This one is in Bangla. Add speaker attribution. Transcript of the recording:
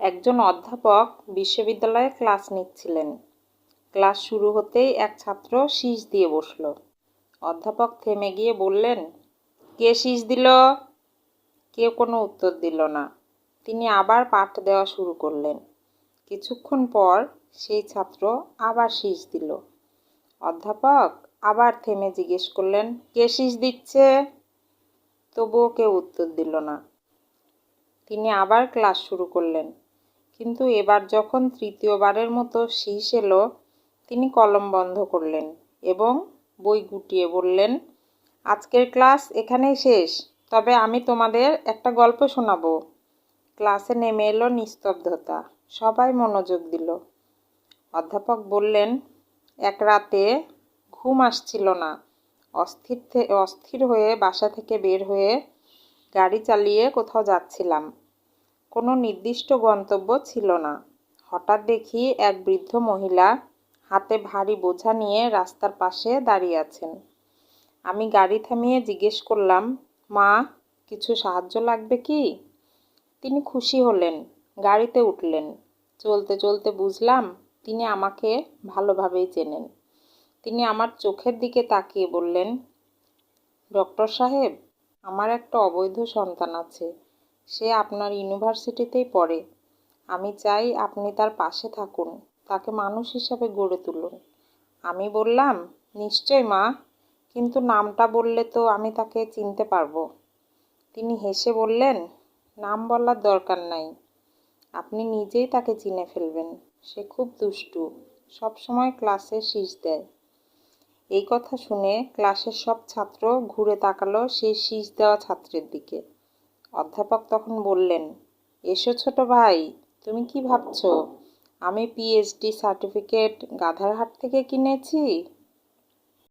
Speaker 1: একজন অধ্যাপক বিশ্ববিদ্যালয়ে ক্লাস নিচ্ছিলেন। ক্লাস শুরু হতেই এক ছাত্র শীষ দিয়ে বসল। অধ্যাপক থেমে গিয়ে বললেন, কে শীষ দিল? কেউ কোনো উত্তর দিল না। তিনি আবার পাঠ দেওয়া শুরু করলেন। কিছুক্ষণ পর সেই ছাত্র আবার শীষ দিল। অধ্যাপক আবার থেমে জিজ্ঞেস করলেন, কে শীষ দিচ্ছে? তবুও কেউ উত্তর দিল না। তিনি আবার ক্লাস শুরু করলেন। কিন্তু এবার যখন তৃতীয়বারের মতো শীষ এলো, তিনি কলম বন্ধ করলেন এবং বই গুটিয়ে বললেন, আজকের ক্লাস এখানেই শেষ, তবে আমি তোমাদের একটা গল্প শোনাবো। ক্লাসে নেমে এলো নিস্তব্ধতা। সবাই মনোযোগ দিল। অধ্যাপক বললেন, এক রাতে ঘুম আসছিল না। অস্থির হয়ে বাসা থেকে বের হয়ে গাড়ি চালিয়ে কোথাও যাচ্ছিলাম। কোনো নির্দিষ্ট গন্তব্য ছিল না। হঠাৎ দেখি এক বৃদ্ধ মহিলা হাতে ভারী বোঝা নিয়ে রাস্তার পাশে দাঁড়িয়ে আছেন। আমি গাড়ি থামিয়ে জিজ্ঞেস করলাম, মা, কিছু সাহায্য লাগবে কি? তিনি খুশি হলেন, গাড়িতে উঠলেন। চলতে চলতে বুঝলাম তিনি আমাকে ভালোভাবেই চেনেন। তিনি আমার চোখের দিকে তাকিয়ে বললেন, ডক্টর সাহেব, আমার একটা অবৈধ সন্তান আছে। সে আপনার ইউনিভার্সিটিতেই পড়ে। আমি চাই আপনি তার পাশে থাকুন, তাকে মানুষ হিসাবে গড়ে তুলুন। আমি বললাম, নিশ্চয় মা, কিন্তু নামটা বললে তো আমি তাকে চিনতে পারবো। তিনি হেসে বললেন, নাম বলার দরকার নাই, আপনি নিজেই তাকে চিনে ফেলবেন। সে খুব দুষ্টু, সবসময় ক্লাসে শীষ দেয়। এই কথা শুনে ক্লাসের সব ছাত্র ঘুরে তাকালো সেই শীষ দেওয়া ছাত্রের দিকে। অধ্যাপক তখন বললেন, এসো ছোট ভাই, তুমি কি ভাবছো আমি পিএইচডি সার্টিফিকেট গাধারহাট থেকে কিনেছি?